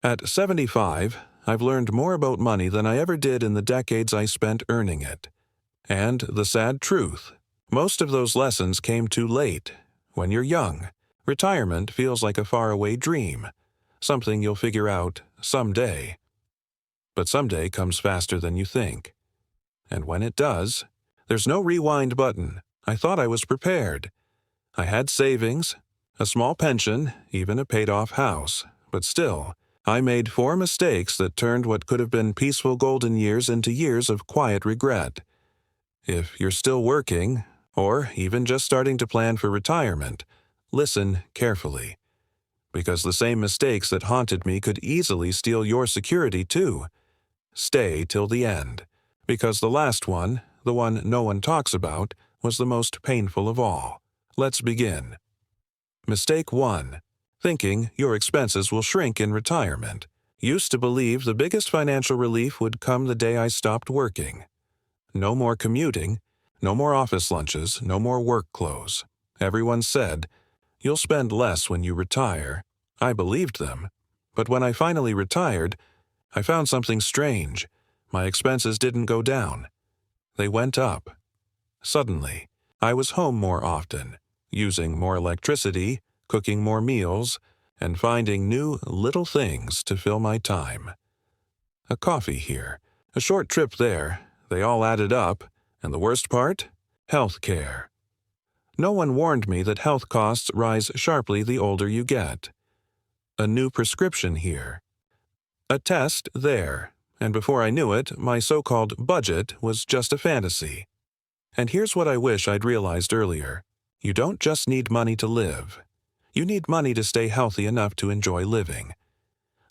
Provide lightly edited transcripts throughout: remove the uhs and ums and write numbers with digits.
At 75, I've learned more about money than I ever did in the decades I spent earning it. And the sad truth, most of those lessons came too late. When you're young, retirement feels like a faraway dream, something you'll figure out someday. But someday comes faster than you think. And when it does, there's no rewind button. I thought I was prepared. I had savings, a small pension, even a paid-off house, but still, I made 4 mistakes that turned what could have been peaceful golden years into years of quiet regret. If you're still working, or even just starting to plan for retirement, listen carefully. Because the same mistakes that haunted me could easily steal your security too. Stay till the end, because the last one, the one no one talks about, was the most painful of all. Let's begin. Mistake 1. Thinking your expenses will shrink in retirement. Used to believe the biggest financial relief would come the day I stopped working. No more commuting, no more office lunches, no more work clothes. Everyone said, "You'll spend less when you retire." I believed them. But when I finally retired, I found something strange. My expenses didn't go down. They went up. Suddenly, I was home more often, using more electricity, cooking more meals, and finding new little things to fill my time. A coffee here, a short trip there, they all added up, and the worst part? Health care. No one warned me that health costs rise sharply the older you get. A new prescription here. A test there, and before I knew it, my so-called budget was just a fantasy. And here's what I wish I'd realized earlier. You don't just need money to live. You need money to stay healthy enough to enjoy living.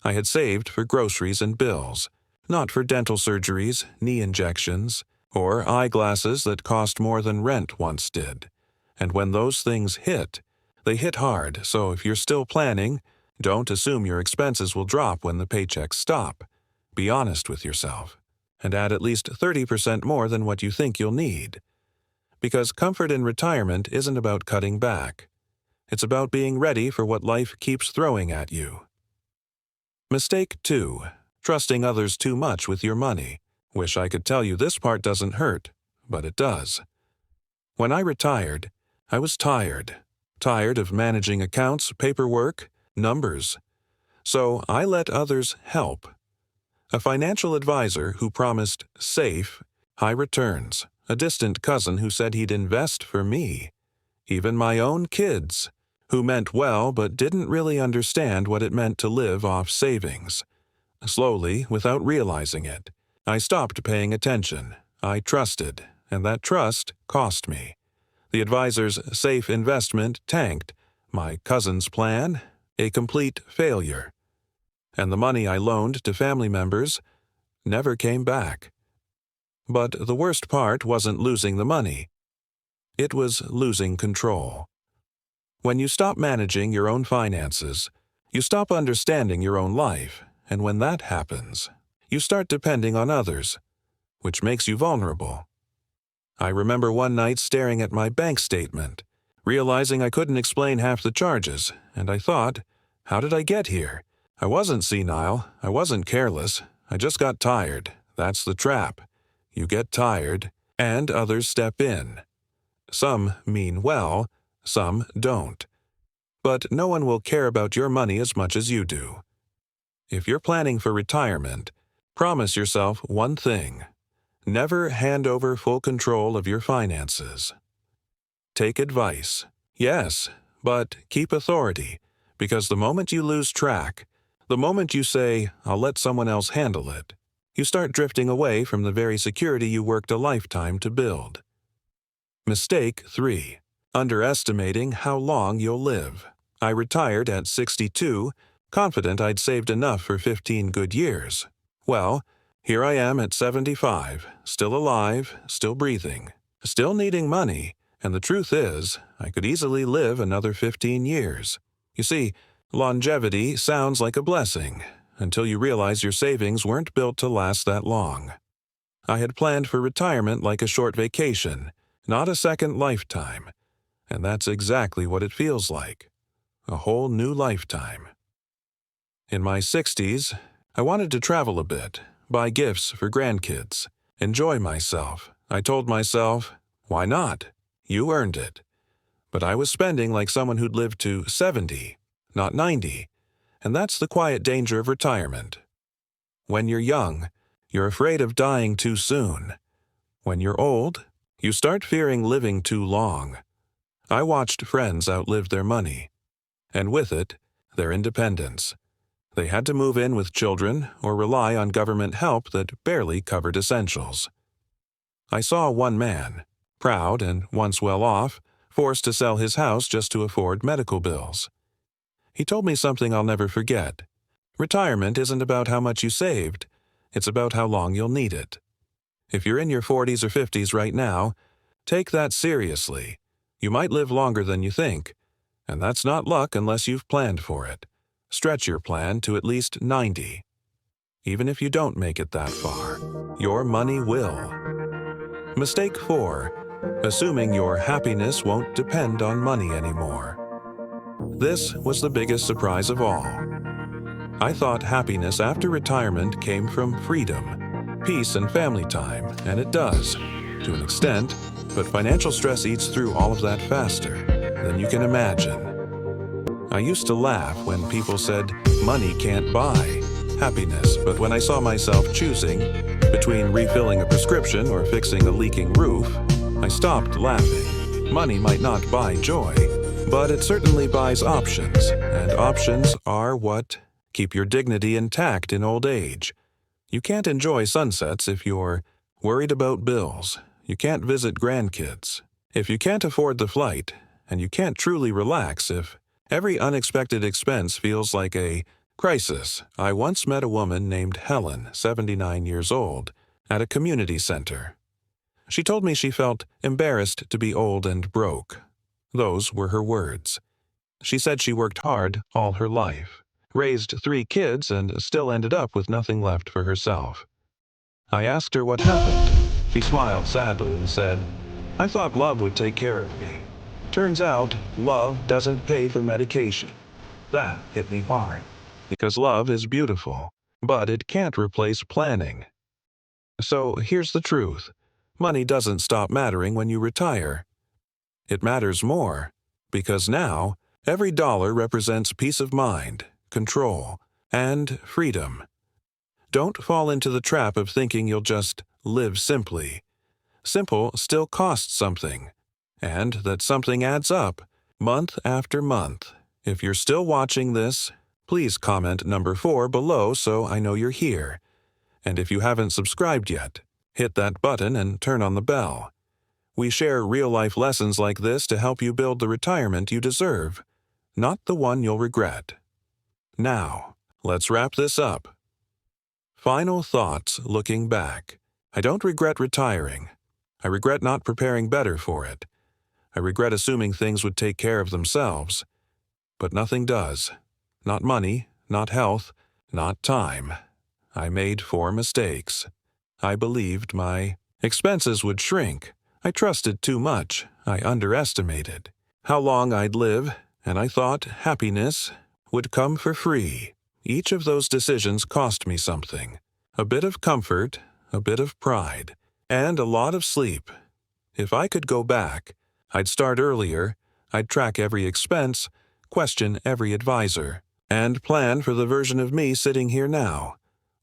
I had saved for groceries and bills, not for dental surgeries, knee injections, or eyeglasses that cost more than rent once did. And when those things hit, they hit hard, so if you're still planning, don't assume your expenses will drop when the paychecks stop. Be honest with yourself, and add at least 30% more than what you think you'll need. Because comfort in retirement isn't about cutting back. It's about being ready for what life keeps throwing at you. Mistake 2. Trusting others too much with your money. Wish I could tell you this part doesn't hurt, but it does. When I retired, I was tired. Tired of managing accounts, paperwork, numbers. So I let others help. A financial advisor who promised safe, high returns. A distant cousin who said he'd invest for me. Even my own kids, who meant well but didn't really understand what it meant to live off savings. Slowly, without realizing it, I stopped paying attention. I trusted, and that trust cost me. The advisor's safe investment tanked. My cousin's plan, a complete failure. And the money I loaned to family members never came back. But the worst part wasn't losing the money. It was losing control. When you stop managing your own finances, you stop understanding your own life, and when that happens, you start depending on others, which makes you vulnerable. I remember one night staring at my bank statement, realizing I couldn't explain half the charges, and I thought, how did I get here? I wasn't senile, I wasn't careless, I just got tired. That's the trap. You get tired, and others step in. Some mean well, some don't. But no one will care about your money as much as you do. If you're planning for retirement, promise yourself one thing. Never hand over full control of your finances. Take advice, yes, but keep authority, because the moment you lose track, the moment you say, "I'll let someone else handle it," you start drifting away from the very security you worked a lifetime to build. Mistake 3. Underestimating how long you'll live. I retired at 62, confident I'd saved enough for 15 good years. Well, here I am at 75, still alive, still breathing, still needing money, and the truth is, I could easily live another 15 years. You see, longevity sounds like a blessing, until you realize your savings weren't built to last that long. I had planned for retirement like a short vacation, not a second lifetime, and that's exactly what it feels like. A whole new lifetime. In my 60s, I wanted to travel a bit, buy gifts for grandkids, enjoy myself. I told myself, why not? You earned it. But I was spending like someone who'd lived to 70, not 90, and that's the quiet danger of retirement. When you're young, you're afraid of dying too soon. When you're old, you start fearing living too long. I watched friends outlive their money, and with it, their independence. They had to move in with children or rely on government help that barely covered essentials. I saw one man, proud and once well off, forced to sell his house just to afford medical bills. He told me something I'll never forget. Retirement isn't about how much you saved, it's about how long you'll need it. If you're in your 40s or 50s right now, take that seriously. You might live longer than you think, and that's not luck unless you've planned for it. Stretch your plan to at least 90. Even if you don't make it that far, your money will. Mistake 4. Assuming your happiness won't depend on money anymore. This was the biggest surprise of all. I thought happiness after retirement came from freedom, peace, and family time, and it does, to an extent, but financial stress eats through all of that faster than you can imagine. I used to laugh when people said money can't buy happiness, but when I saw myself choosing between refilling a prescription or fixing a leaking roof, I stopped laughing. Money might not buy joy, but it certainly buys options, and options are what keep your dignity intact in old age. You can't enjoy sunsets if you're worried about bills. You can't visit grandkids if you can't afford the flight, and you can't truly relax if every unexpected expense feels like a crisis. I once met a woman named Helen, 79 years old, at a community center. She told me she felt embarrassed to be old and broke. Those were her words. She said she worked hard all her life, raised 3 kids, and still ended up with nothing left for herself. I asked her what happened. She smiled sadly and said, "I thought love would take care of me. Turns out, love doesn't pay for medication." That hit me hard. Because love is beautiful, but it can't replace planning. So here's the truth. Money doesn't stop mattering when you retire. It matters more, because now, every dollar represents peace of mind, control, and freedom. Don't fall into the trap of thinking you'll just live simply. Simple still costs something, and that something adds up, month after month. If you're still watching this, please comment number 4 below so I know you're here. And if you haven't subscribed yet, hit that button and turn on the bell. We share real-life lessons like this to help you build the retirement you deserve, not the one you'll regret. Now, let's wrap this up. Final thoughts looking back. I don't regret retiring. I regret not preparing better for it. I regret assuming things would take care of themselves. But nothing does. Not money, not health, not time. I made 4 mistakes. I believed my expenses would shrink. I trusted too much. I underestimated how long I'd live, and I thought happiness would come for free. Each of those decisions cost me something. A bit of comfort, a bit of pride, and a lot of sleep. If I could go back, I'd start earlier, I'd track every expense, question every advisor, and plan for the version of me sitting here now.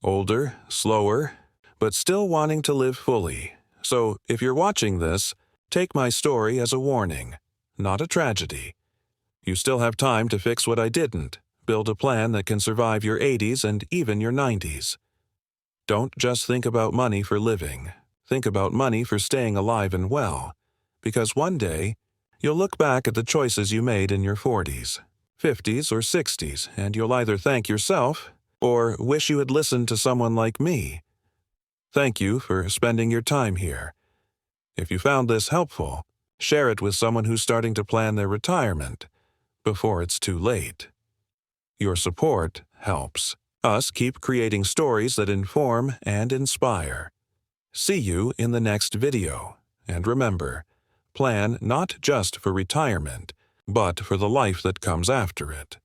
Older, slower, but still wanting to live fully. So, if you're watching this, take my story as a warning, not a tragedy. You still have time to fix what I didn't. Build a plan that can survive your 80s and even your 90s. Don't just think about money for living. Think about money for staying alive and well. Because one day, you'll look back at the choices you made in your 40s, 50s, or 60s, and you'll either thank yourself or wish you had listened to someone like me. Thank you for spending your time here. If you found this helpful, share it with someone who's starting to plan their retirement before it's too late. Your support helps us keep creating stories that inform and inspire. See you in the next video. And remember, plan not just for retirement, but for the life that comes after it.